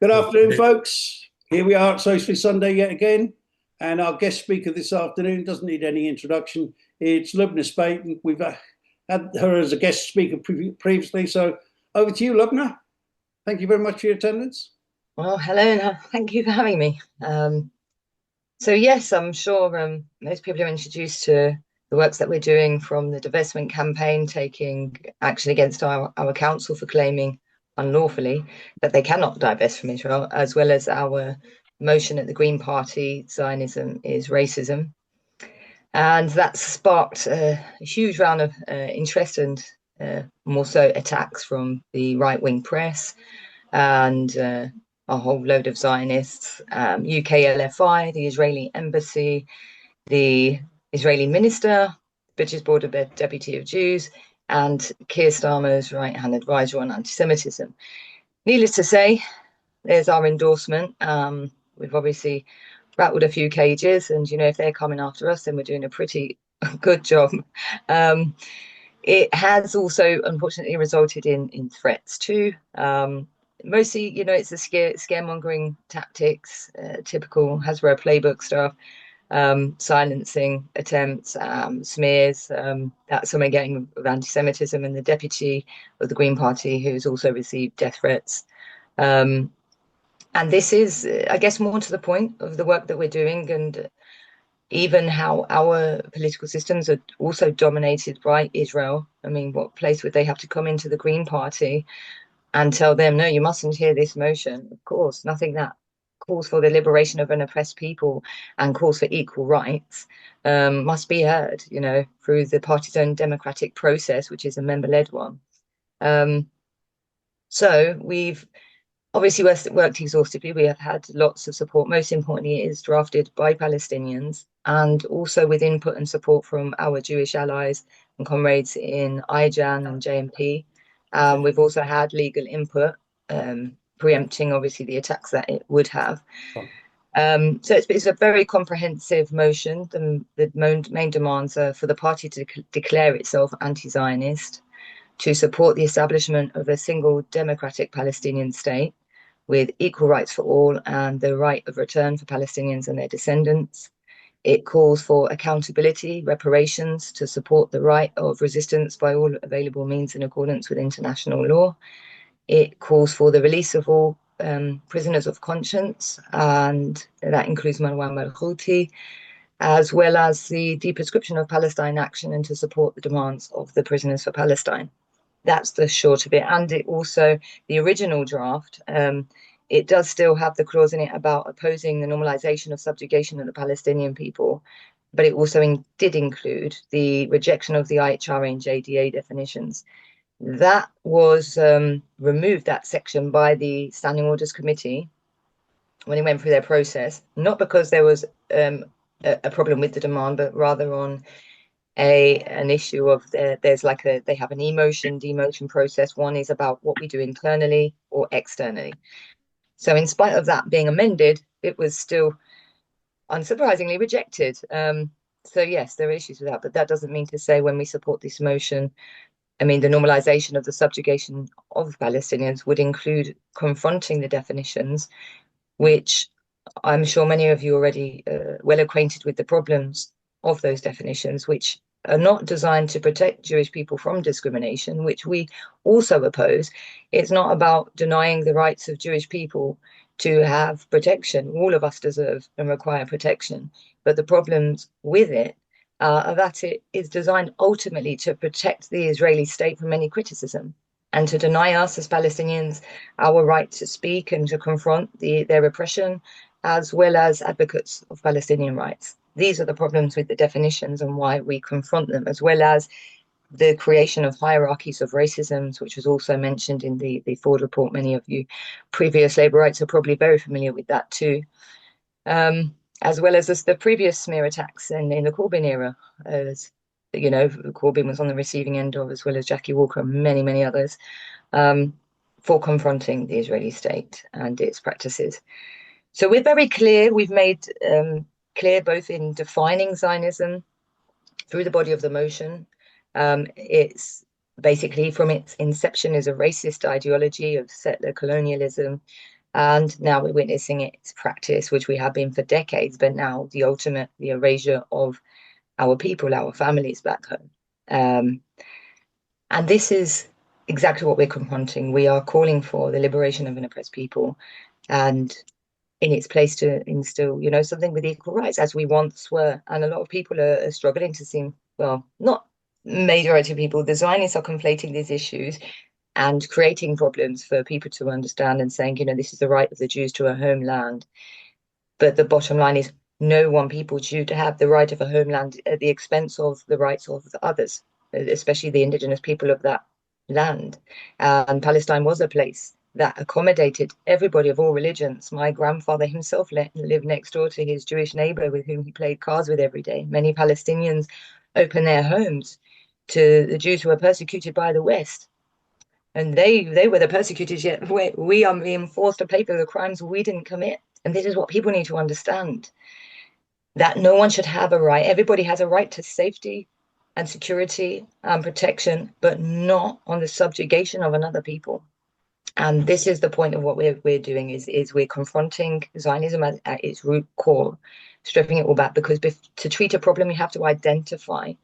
Good afternoon, folks. Here we are at Socialist Sunday yet again. And our guest speaker this afternoon doesn't need any introduction. It's Lubna Spate. We've had her as a guest speaker previously. So over to you, Lubna. Thank you very much for your attendance. Well, hello, and thank you for having me. So yes, I'm sure most people are introduced to the works that we're doing, from the divestment campaign, taking action against our council for claiming unlawfully that they cannot divest from Israel, as well as our motion at the Green Party, Zionism is racism. And that sparked a huge round of interest and more so attacks from the right-wing press and a whole load of Zionists, UK LFI, the Israeli embassy, the Israeli minister, British Board of Deputy of Jews, and Keir Starmer's right-hand advisor on anti-Semitism. Needless to say, there's our endorsement. We've obviously rattled a few cages, and if they're coming after us, then we're doing a pretty good job. It has also unfortunately resulted in threats too. Mostly, it's the scaremongering tactics, typical Hasbro playbook stuff, silencing attempts, smears. That's something getting of anti-Semitism, and the deputy of the Green Party who's also received death threats. And this is, I guess, more to the point of the work that we're doing, and even how our political systems are also dominated by Israel. I mean, what place would they have to come into the Green Party and tell them, no, you mustn't hear this motion? Of course, nothing that calls for the liberation of an oppressed people and calls for equal rights must be heard, through the party's own democratic process, which is a member-led one. So we've obviously worked exhaustively. We have had lots of support. Most importantly, it is drafted by Palestinians, and also with input and support from our Jewish allies and comrades in IJAN and JMP. We've also had legal input, preempting obviously the attacks that it would have. So it's a very comprehensive motion. The main demands are for the party to declare itself anti-Zionist, to support the establishment of a single democratic Palestinian state with equal rights for all and the right of return for Palestinians and their descendants. It calls for accountability, reparations, to support the right of resistance by all available means in accordance with international law. It calls for the release of all prisoners of conscience, and that includes Marwan Barghouti, as well as the deprescription of Palestine action, and to support the demands of the Prisoners for Palestine. That's the short of it. And it also, the original draft, it does still have the clause in it about opposing the normalization of subjugation of the Palestinian people, but it also did include the rejection of the IHRA and JDA definitions. That was removed, that section, by the Standing Orders Committee when it went through their process, not because there was a problem with the demand, but rather on an issue of there's like they have an emotion demotion process. One is about what we do internally or externally. So in spite of that being amended, it was still unsurprisingly rejected. So yes, there are issues with that, but that doesn't mean to say when we support this motion, I mean, the normalization of the subjugation of Palestinians would include confronting the definitions, which I'm sure many of you already well acquainted with the problems of those definitions, which are not designed to protect Jewish people from discrimination, which we also oppose. It's not about denying the rights of Jewish people to have protection. All of us deserve and require protection. But the problems with it are that it is designed ultimately to protect the Israeli state from any criticism, and to deny us as Palestinians our right to speak and to confront their oppression, as well as advocates of Palestinian rights. These are the problems with the definitions and why we confront them, as well as the creation of hierarchies of racism, which was also mentioned in the Ford report. Many of you previous Labour rights are probably very familiar with that too. As well as the previous smear attacks in the Corbyn era, as Corbyn was on the receiving end of, as well as Jackie Walker and many, many others, for confronting the Israeli state and its practices. So we're very clear. We've made clear both in defining Zionism through the body of the motion. It's basically, from its inception, is a racist ideology of settler colonialism And now we're witnessing its practice, which we have been for decades, but now the erasure of our people, our families back home. And this is exactly what we're confronting. We are calling for the liberation of an oppressed people, and in its place to instill, something with equal rights as we once were. And a lot of people are struggling to see, well, not majority of people, the Zionists are conflating these issues and creating problems for people to understand and saying, this is the right of the Jews to a homeland. But the bottom line is no one people due to have the right of a homeland at the expense of the rights of the others, especially the indigenous people of that land. And Palestine was a place that accommodated everybody of all religions. My grandfather himself lived next door to his Jewish neighbor with whom he played cards with every day. Many Palestinians opened their homes to the Jews who were persecuted by the West. And they were the persecutors, yet we are being forced to pay for the crimes we didn't commit. And this is what people need to understand, that no one should have a right. Everybody has a right to safety and security and protection, but not on the subjugation of another people. And this is the point of what we're doing is we're confronting Zionism at its root core, stripping it all back, because to treat a problem, you have to identify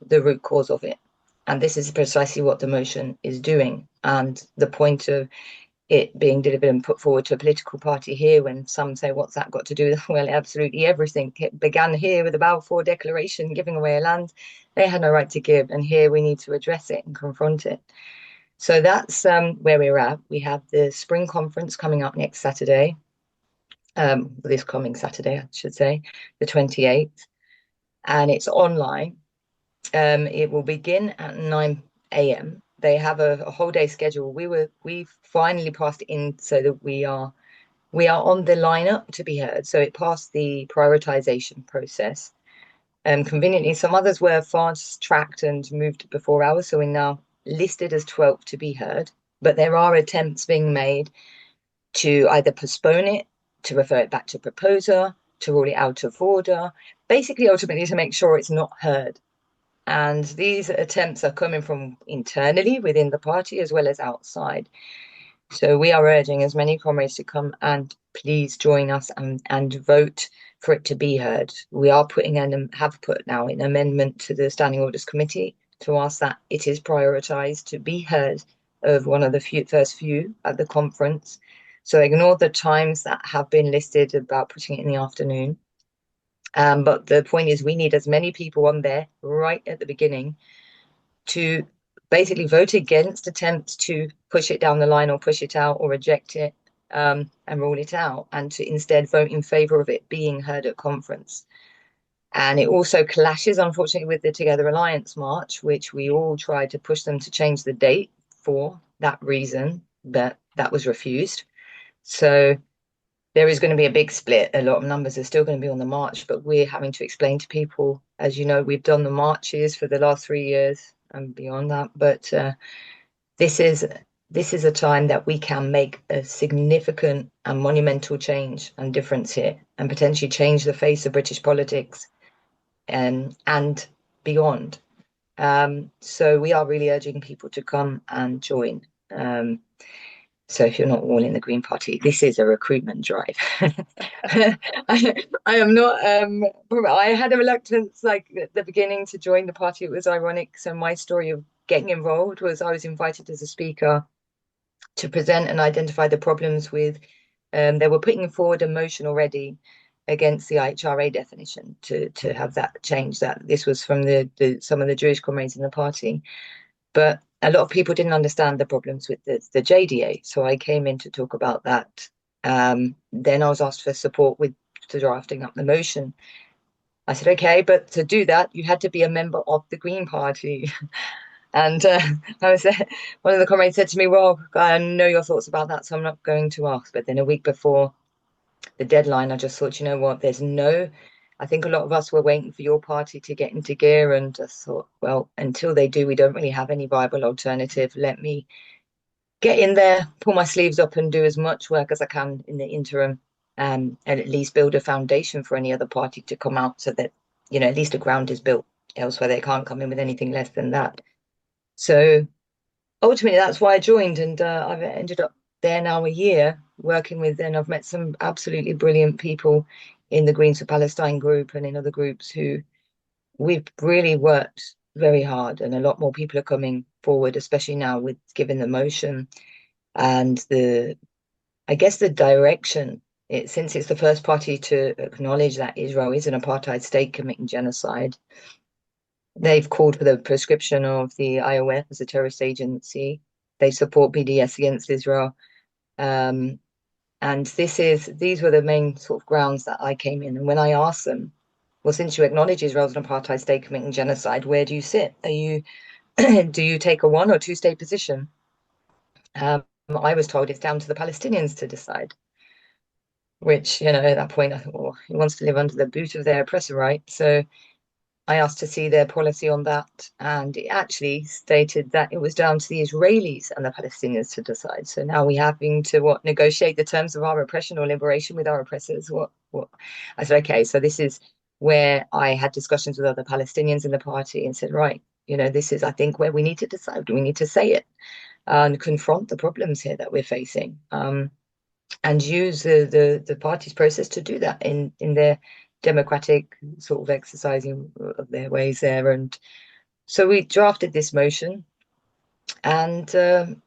the root cause of it. And this is precisely what the motion is doing. And the point of it being delivered and put forward to a political party here, when some say, what's that got to do with? Well, absolutely everything. It began here with the Balfour Declaration, giving away a land they had no right to give. And here we need to address it and confront it. So that's where we're at. We have the spring conference coming up next Saturday, this coming Saturday, I should say, the 28th. And it's online. It will begin at 9 a.m. They have a whole day schedule. We finally passed in so that we are on the lineup to be heard. So it passed the prioritization process. Conveniently, some others were fast tracked and moved before ours, so we're now listed as 12 to be heard. But there are attempts being made to either postpone it, to refer it back to proposer, to rule it out of order, basically ultimately to make sure it's not heard. And these attempts are coming from internally within the party as well as outside. So we are urging as many comrades to come and please join us and vote for it to be heard. We are have put now an amendment to the Standing Orders Committee to ask that it is prioritised to be heard of one of the first few at the conference. So ignore the times that have been listed about putting it in the afternoon. But the point is we need as many people on there right at the beginning to basically vote against attempts to push it down the line or push it out or reject it and rule it out, and to instead vote in favour of it being heard at conference. And it also clashes, unfortunately, with the Together Alliance March, which we all tried to push them to change the date for that reason, but that was refused. So there is going to be a big split. A lot of numbers are still going to be on the march, but we're having to explain to people, as you know, we've done the marches for the last 3 years and beyond that. But this is a time that we can make a significant and monumental change and difference here, and potentially change the face of British politics and beyond. So we are really urging people to come and join. So if you're not all in the Green Party, this is a recruitment drive. I am not, I had a reluctance like at the beginning to join the party. It was ironic. So my story of getting involved was I was invited as a speaker to present and identify the problems with, they were putting forward a motion already against the IHRA definition to have that change. That this was from some of the Jewish comrades in the party. But a lot of people didn't understand the problems with the JDA. So I came in to talk about that. Then I was asked for support with drafting up the motion. I said, okay, but to do that, you had to be a member of the Green Party. And one of the comrades said to me, well, I know your thoughts about that, so I'm not going to ask. But then a week before the deadline, I just thought, you know what, I think a lot of us were waiting for your party to get into gear, and just thought, well, until they do, we don't really have any viable alternative. Let me get in there, pull my sleeves up and do as much work as I can in the interim, and at least build a foundation for any other party to come out, so that, at least the ground is built. Elsewhere, they can't come in with anything less than that. So ultimately, that's why I joined, and I've ended up there now a year working with, and I've met some absolutely brilliant people in the Greens for Palestine group and in other groups who we've really worked very hard, and a lot more people are coming forward, especially now with given the motion and I guess the direction. Since it's the first party to acknowledge that Israel is an apartheid state committing genocide, they've called for the proscription of the IOF as a terrorist agency. They support BDS against Israel. And these were the main sort of grounds that I came in. And when I asked them, well, since you acknowledge Israel as an apartheid state committing genocide, where do you sit? Are you do you take a one or two state position? I was told it's down to the Palestinians to decide. Which, at that point, I thought, well, he wants to live under the boot of their oppressor, right? So I asked to see their policy on that, and it actually stated that it was down to the Israelis and the Palestinians to decide. So now we're having to negotiate the terms of our oppression or liberation with our oppressors. What? I said, okay, so this is where I had discussions with other Palestinians in the party and said, right, this is, I think, where we need to decide. We need to say it and confront the problems here that we're facing. And use the party's process to do that in their democratic sort of exercising of their ways there. And so we drafted this motion, and the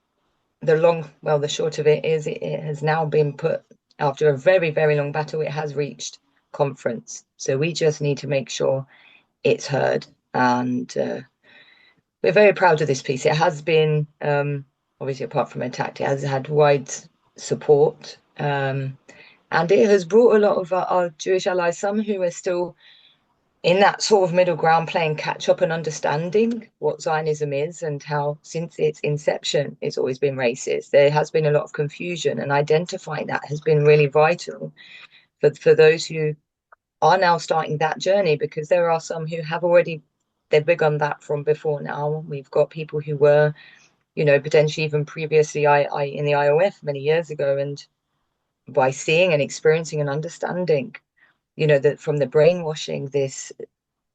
short of it is it has now been put, after a very, very long battle, it has reached conference. So we just need to make sure it's heard. And we're very proud of this piece. It has been, obviously, apart from attacked, it has had wide support. And it has brought a lot of our Jewish allies, some who are still in that sort of middle ground, playing catch up and understanding what Zionism is and how, since its inception, it's always been racist. There has been a lot of confusion, and identifying that has been really vital for those who are now starting that journey, because there are some who have already they've begun that from before now. We've got people who were, potentially even previously I in the IOF many years ago, and by seeing and experiencing and understanding, that from the brainwashing, this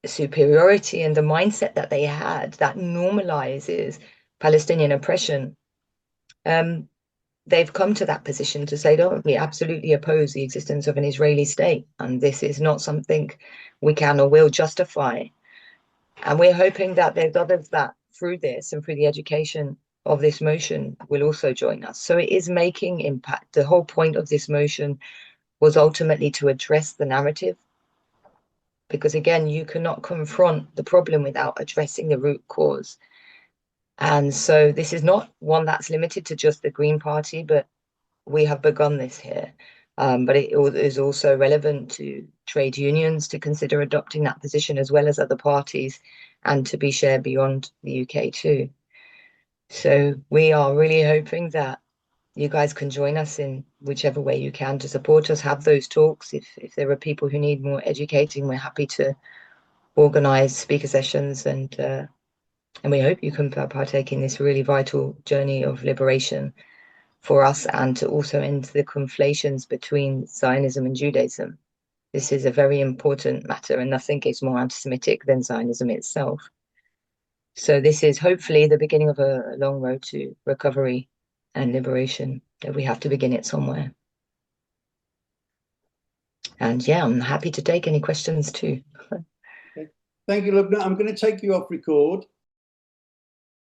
superiority and the mindset that they had that normalizes Palestinian oppression, they've come to that position to say, no, we absolutely oppose the existence of an Israeli state, and this is not something we can or will justify. And we're hoping that there's others that through this and through the education of this motion will also join us. So it is making impact. The whole point of this motion was ultimately to address the narrative, because again, you cannot confront the problem without addressing the root cause. And so this is not one that's limited to just the Green Party, but we have begun this here. But it is also relevant to trade unions to consider adopting that position, as well as other parties, and to be shared beyond the UK too. So we are really hoping that you guys can join us in whichever way you can to support us, have those talks. If there are people who need more educating, we're happy to organize speaker sessions, and we hope you can partake in this really vital journey of liberation for us, and to also end the conflations between Zionism and Judaism. This is a very important matter, and nothing is more anti-Semitic than Zionism itself. So this is hopefully the beginning of a long road to recovery and liberation, that we have to begin it somewhere. And yeah, I'm happy to take any questions too. Okay. Thank you, Lubna. I'm going to take you off record.